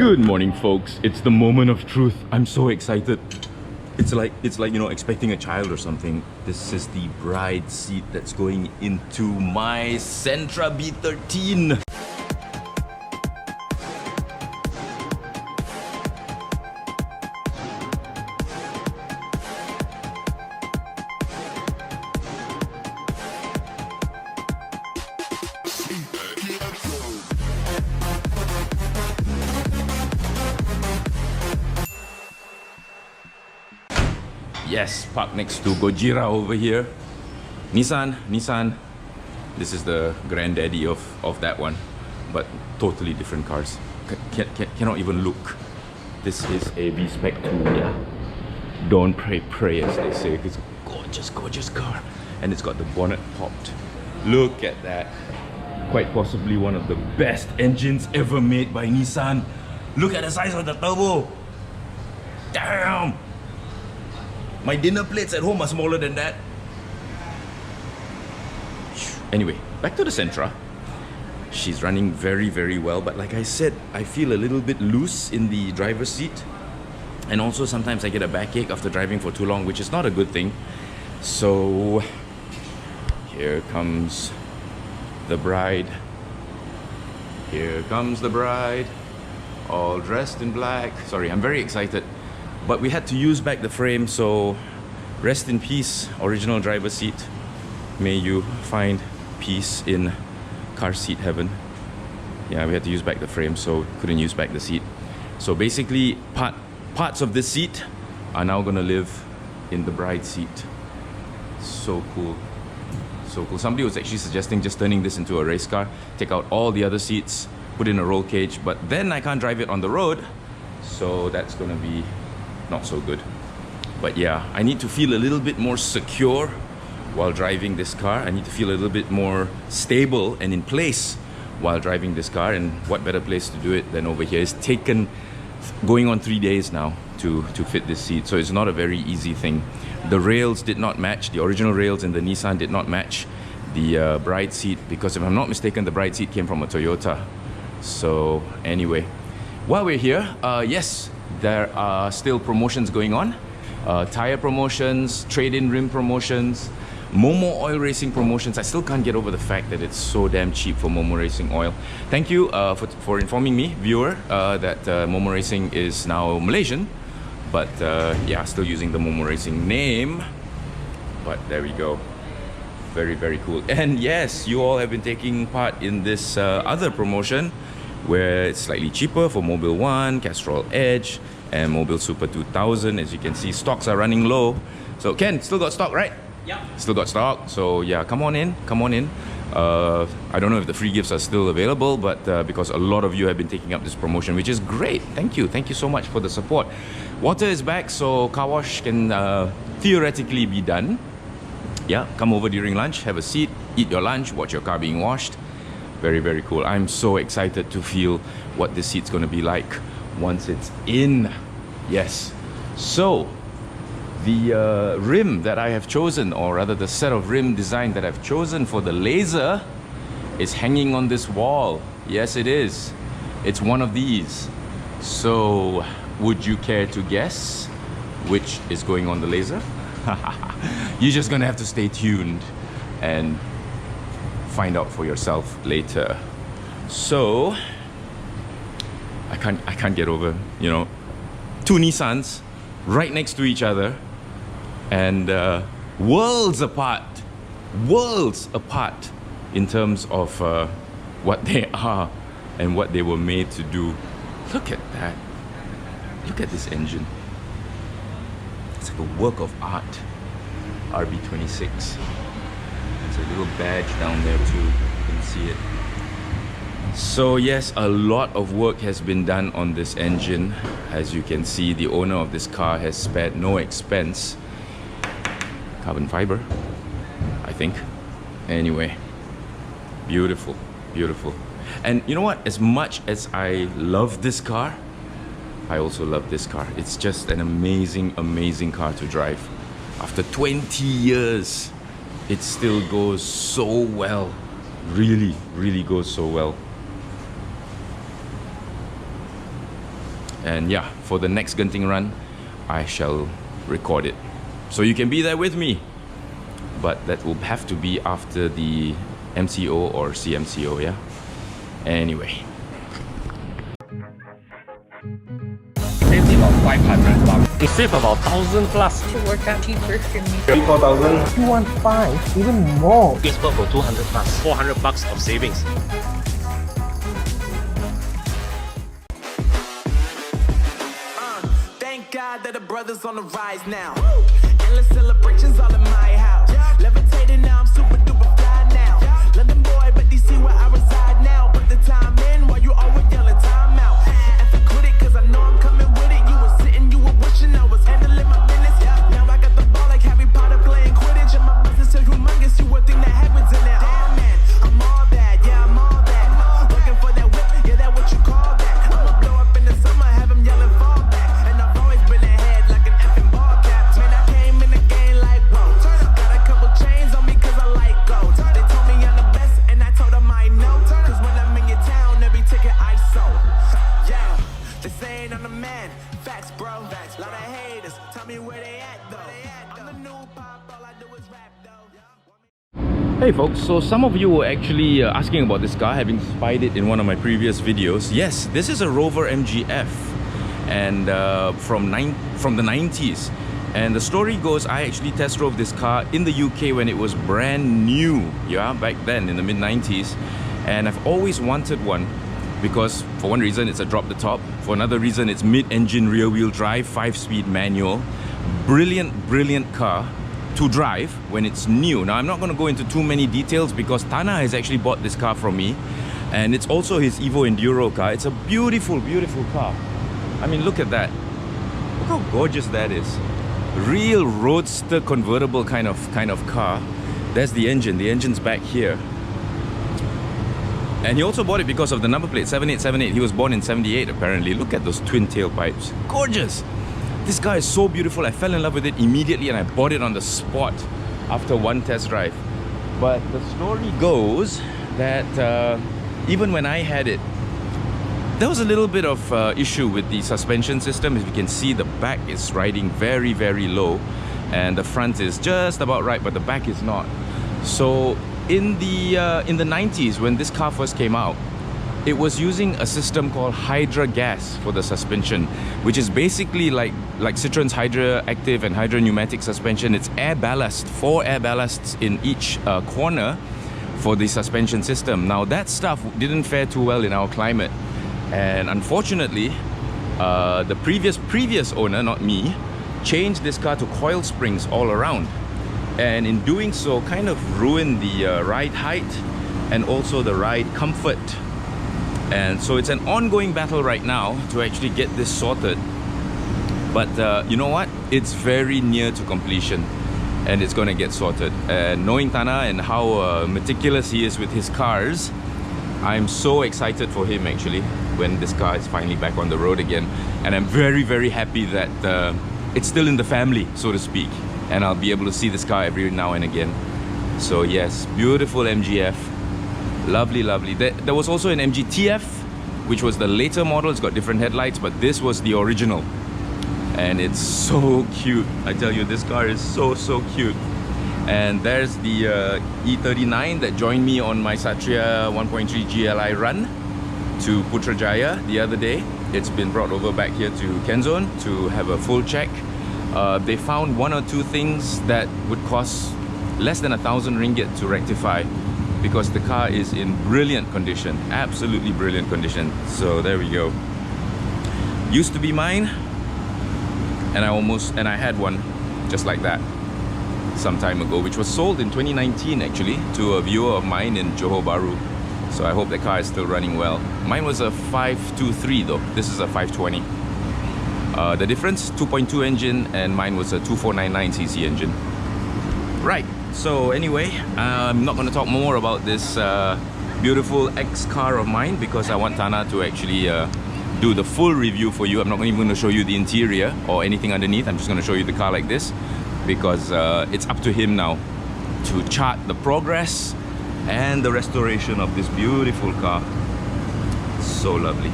Good morning, folks. It's the moment of truth. I'm so excited. It's like you know, expecting a child or something. This is the bride seat that's going into my Sentra B13. Yes, parked next to Gojira over here. Nissan. This is the granddaddy of that one, but totally different cars. Cannot even look. This is a V-Spec 2, yeah. Don't pray as they say. It's a gorgeous car. And it's got the bonnet popped. Look at that. Quite possibly one of the best engines ever made by Nissan. Look at the size of the turbo. Damn! My dinner plates at home are smaller than that. Anyway, back to the Sentra. She's running very well, but like I said, I feel a little bit loose in the driver's seat. And also sometimes I get a backache after driving for too long, which is not a good thing. So here comes the bride. Here comes the bride, all dressed in black. Sorry, I'm very excited. But we had to use back the frame, so rest in peace, original driver's seat. May you find peace in car seat heaven. Yeah, we had to use back the frame, so couldn't use back the seat. So basically, parts of this seat are now gonna live in the bride seat. So cool. So cool. Somebody was actually suggesting just turning this into a race car, take out all the other seats, put in a roll cage, but then I can't drive it on the road, so that's gonna be not so good. But yeah, I need to feel a little bit more secure while driving this car. I need to feel a little bit more stable and in place while driving this car, and what better place to do it than over here. It's taken going on 3 days now to fit this seat, so it's not a very easy thing. The rails did not match, the original rails in the Nissan did not match the bride seat, because if I'm not mistaken, the bride seat came from a Toyota. So anyway, while we're here, yes, there are still promotions going on. Tire promotions, trade-in rim promotions, Momo oil racing promotions. I still can't get over the fact that it's so damn cheap for Momo racing oil. Thank you for informing me, viewer, that Momo racing is now Malaysian. But yeah, still using the Momo racing name. But there we go. Very cool. And yes, you all have been taking part in this other promotion, where it's slightly cheaper for Mobile 1, Castrol Edge, and Mobile Super 2000. As you can see, stocks are running low. So Ken, still got stock, right? Yeah. Still got stock. So yeah, come on in. I don't know if the free gifts are still available, but because a lot of you have been taking up this promotion, which is great. Thank you so much for the support. Water is back, so car wash can theoretically be done. Yeah, come over during lunch, have a seat, eat your lunch, watch your car being washed. Very cool. I'm so excited to feel what this seat's going to be like once it's in. Yes. So the rim that I have chosen, or rather the set of rim design that I've chosen for the laser, is hanging on this wall. Yes, it is. It's one of these. So would you care to guess which is going on the laser? You're just gonna have to stay tuned and find out for yourself later. So I can't get over, you know, two Nissans right next to each other, and worlds apart in terms of what they are and what they were made to do. Look at that. Look at this engine. It's like a work of art. RB26. There's a little badge down there too. You can see it. So yes, a lot of work has been done on this engine. As you can see, the owner of this car has spared no expense. Carbon fiber, I think. Anyway, beautiful. And you know what? As much as I love this car, I also love this car. It's just an amazing car to drive. After 20 years, it still goes so well. Really goes so well. And yeah, for the next Genting run, I shall record it. So you can be there with me. But that will have to be after the MCO or CMCO, yeah? Anyway. Saved about 500 bucks. You save about 1,000 plus. To work out cheaper for me. 3,000-4,000. 215, even more. It's worth for 200 plus. 400 bucks of savings. Thank God that the brothers on the rise now. Endless celebrations all in my house. Levitating now, I'm super duper fly now. London boy, but DC where I reside now. Put the time in while you always yelling time out. And to quit it, cause I know I'm coming with it. You were sitting, you were wishing I was handling my business. Now I got the ball like Harry Potter playing Quidditch. And my business is humongous, you would think that happens in there. Damn man, I'm all that, yeah, I'm all that. Looking for that whip, yeah, that what you call that. I'ma blow up in the summer, have them yelling fall back. And I've always been ahead like an effing ball cap. Man, I came in the game like, whoa. Got a couple chains on me cause I like gold. They told me I'm the best and I told them I know. Cause when I'm in your town, every ticket I sold. Yeah, they saying I'm the man. Facts, bro. Lot of haters. Tell me where they at though. I'm the new pop, all I do is rap though. Hey folks, so some of you were actually asking about this car, having spied it in one of my previous videos. Yes, this is a Rover MGF, and from the 90s. And the story goes, I actually test drove this car in the UK when it was brand new, yeah, back then in the mid-90s. And I've always wanted one because for one reason it's a drop the top, for another reason it's mid-engine rear-wheel drive, 5-speed manual. Brilliant car to drive when it's new. Now I'm not going to go into too many details because Thana has actually bought this car from me, and it's also his Evo Enduro car. It's a beautiful car. I mean, look at that. Look how gorgeous that is. Real roadster convertible kind of car. There's the engine. The engine's back here. And he also bought it because of the number plate, 7878. He was born in 78 apparently. Look at those twin tailpipes. Gorgeous! This car is so beautiful. I fell in love with it immediately and I bought it on the spot after one test drive. But the story goes that even when I had it, there was a little bit of issue with the suspension system. As you can see, the back is riding very low and the front is just about right, but the back is not. So in the 90s, when this car first came out, it was using a system called Hydra gas for the suspension, which is basically like Citroen's Hydra Active and Hydra Pneumatic suspension. It's air ballast, 4 air ballasts in each corner for the suspension system. Now that stuff didn't fare too well in our climate, and unfortunately the previous owner, not me, changed this car to coil springs all around, and in doing so kind of ruined the ride height and also the ride comfort. And so it's an ongoing battle right now to actually get this sorted. But you know what? It's very near to completion and it's going to get sorted. And knowing Thana and how meticulous he is with his cars, I'm so excited for him actually when this car is finally back on the road again. And I'm very happy that it's still in the family, so to speak. And I'll be able to see this car every now and again. So yes, beautiful MGF. Lovely. There was also an MGTF, which was the later model. It's got different headlights, but this was the original. And it's so cute. I tell you, this car is so cute. And there's the E39 that joined me on my Satria 1.3 GLI run to Putrajaya the other day. It's been brought over back here to Kenzone to have a full check. They found one or two things that would cost less than 1,000 ringgit to rectify, because the car is in brilliant condition, absolutely brilliant condition. So there we go. Used to be mine, and I had one just like that some time ago, which was sold in 2019 actually to a viewer of mine in Johor Bahru. So I hope the car is still running well. Mine was a 523 though. This is a 520. The difference, 2.2 engine, and mine was a 2499cc engine. Right. So anyway, I'm not going to talk more about this beautiful X car of mine because I want Thana to actually do the full review for you. I'm not even going to show you the interior or anything underneath. I'm just going to show you the car like this because it's up to him now to chart the progress and the restoration of this beautiful car. So lovely.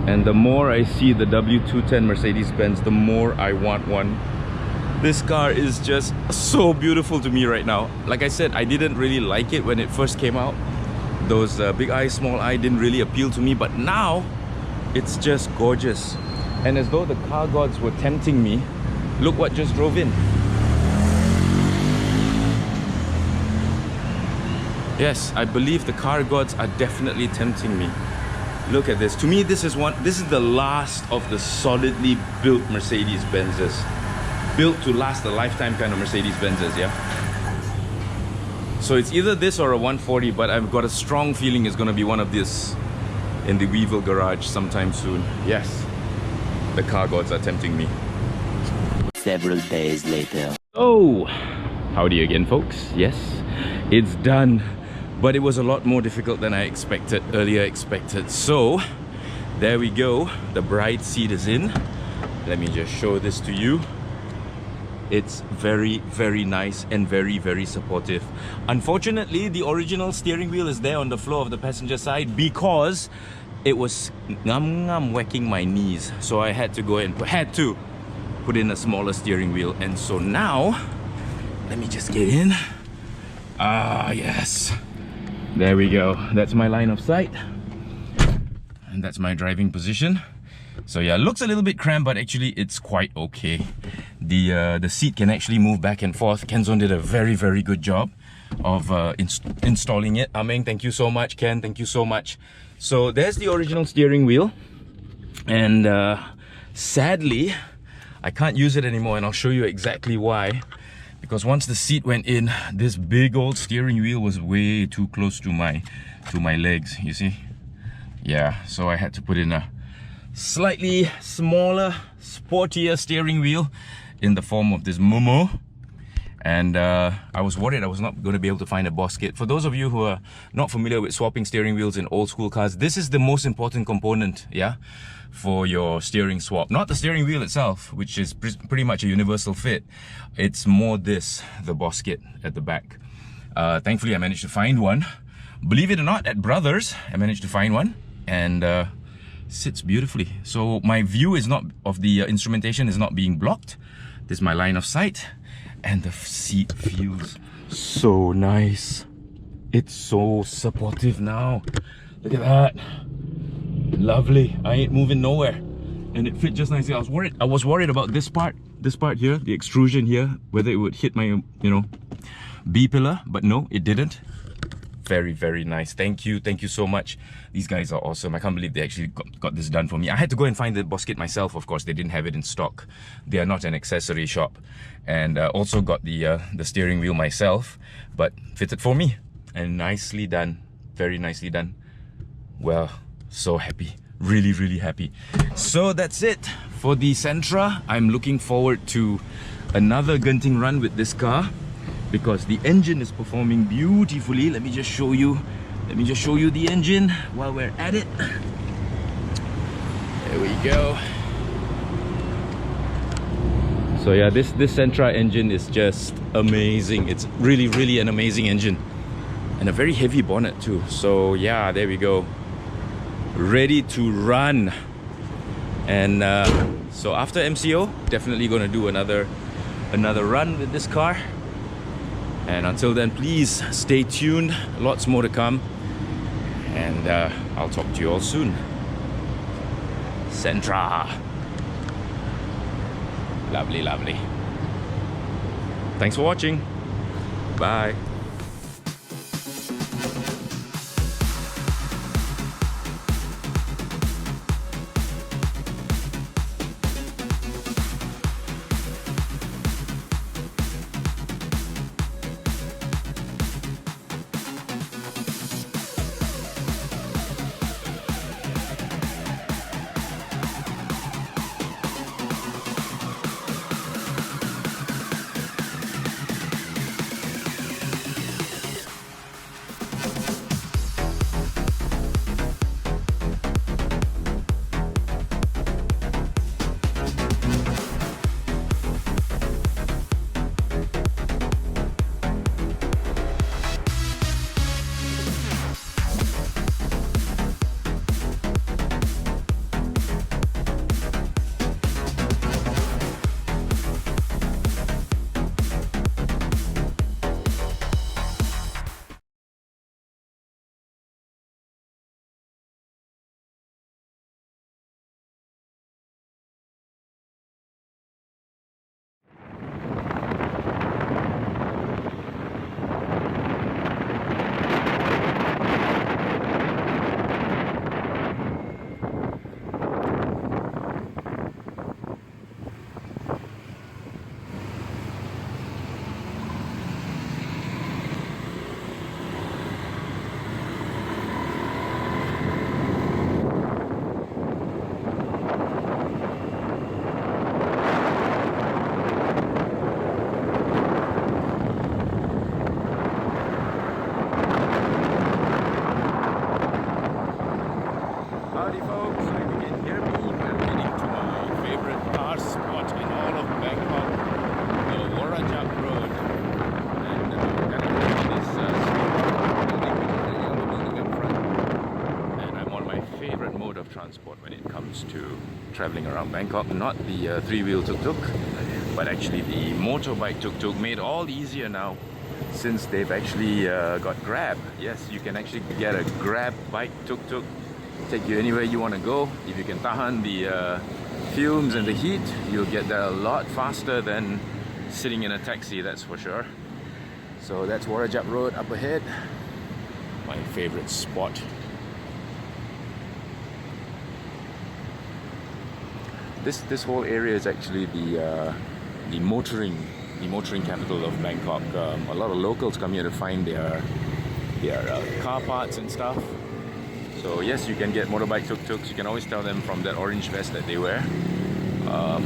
And the more I see the W210 Mercedes-Benz, the more I want one. This car is just so beautiful to me right now. Like I said, I didn't really like it when it first came out. Those big eye, small eye didn't really appeal to me, but now it's just gorgeous. And as though the car gods were tempting me, look what just drove in. Yes, I believe the car gods are definitely tempting me. Look at this. To me, this is the last of the solidly built Mercedes-Benzes. Built to last a lifetime kind of Mercedes-Benzes, yeah? So it's either this or a 140, but I've got a strong feeling it's gonna be one of this in the Weevil garage sometime soon. Yes, the car gods are tempting me. Several days later. Oh, howdy again, folks. Yes, it's done. But it was a lot more difficult than I earlier expected. So, there we go. The bride seat is in. Let me just show this to you. It's very, very nice and very, very supportive. Unfortunately, the original steering wheel is there on the floor of the passenger side because it was whacking my knees. So I had to go and put in a smaller steering wheel. And so now, let me just get in. Ah, yes. There we go. That's my line of sight. And that's my driving position. So yeah, it looks a little bit cramped, but actually it's quite okay. The seat can actually move back and forth. Kenzon did a very, very good job of installing it. Ameng, thank you so much. Ken, thank you so much. So there's the original steering wheel. And sadly, I can't use it anymore, and I'll show you exactly why. Because once the seat went in, this big old steering wheel was way too close to my legs, you see? Yeah, so I had to put in a slightly smaller, sportier steering wheel in the form of this Momo. And I was worried I was not going to be able to find a boss kit. For those of you who are not familiar with swapping steering wheels in old school cars, this is the most important component, yeah, for your steering swap. Not the steering wheel itself, which is pretty much a universal fit. It's more this, the boss kit at the back. Thankfully, I managed to find one. Believe it or not, at Brothers, I managed to find one, and sits beautifully. So my view is not of the instrumentation is not being blocked. This is my line of sight. And the seat feels so nice. It's so supportive now. Look at that. Lovely. I ain't moving nowhere. And it fit just nicely. I was worried about this part here, the extrusion here, whether it would hit my, you know, B-pillar, but no, it didn't. Very, very nice. Thank you so much. These guys are awesome. I can't believe they actually got this done for me. I had to go and find the boss kit myself. Of course, they didn't have it in stock. They are not an accessory shop. And also got the steering wheel myself, but fitted for me and nicely done. Very nicely done. Well, so happy. Really, really happy. So that's it for the Sentra. I'm looking forward to another Genting run with this car, because the engine is performing beautifully. Let me just show you the engine while we're at it. There we go. So yeah, this Sentra engine is just amazing. It's really, really an amazing engine, and a very heavy bonnet too. So yeah, there we go, ready to run. And so after MCO, definitely gonna do another run with this car. And until then, please stay tuned. Lots more to come. And I'll talk to you all soon. Sentra. Lovely, lovely. Thanks for watching. Bye. when it comes to traveling around Bangkok. Not the three-wheel tuk-tuk, but actually the motorbike tuk-tuk, made all easier now since they've actually got Grab. Yes, you can actually get a Grab bike tuk-tuk, take you anywhere you want to go. If you can tahan the fumes and the heat, you'll get there a lot faster than sitting in a taxi, that's for sure. So that's Warajap Road up ahead, my favorite spot. This whole area is actually the motoring capital of Bangkok. A lot of locals come here to find their car parts and stuff. So yes, you can get motorbike tuk-tuks. You can always tell them from that orange vest that they wear.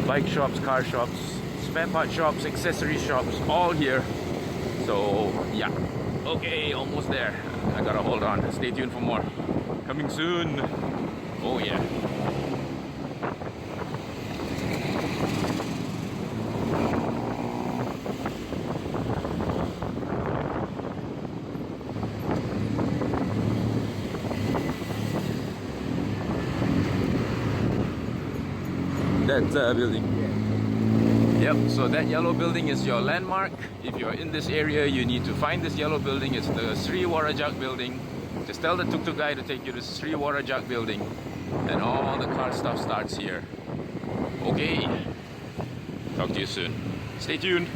Bike shops, car shops, spare part shops, accessory shops, all here. So yeah, okay, almost there. I gotta hold on. Stay tuned for more. Coming soon. Oh yeah. That building. Yep, so that yellow building is your landmark. If you're in this area, you need to find this yellow building. It's the Sri Warajak building. Just tell the tuk-tuk guy to take you to Sri Warajak building, and all the car stuff starts here. Okay, talk to you soon. Stay tuned.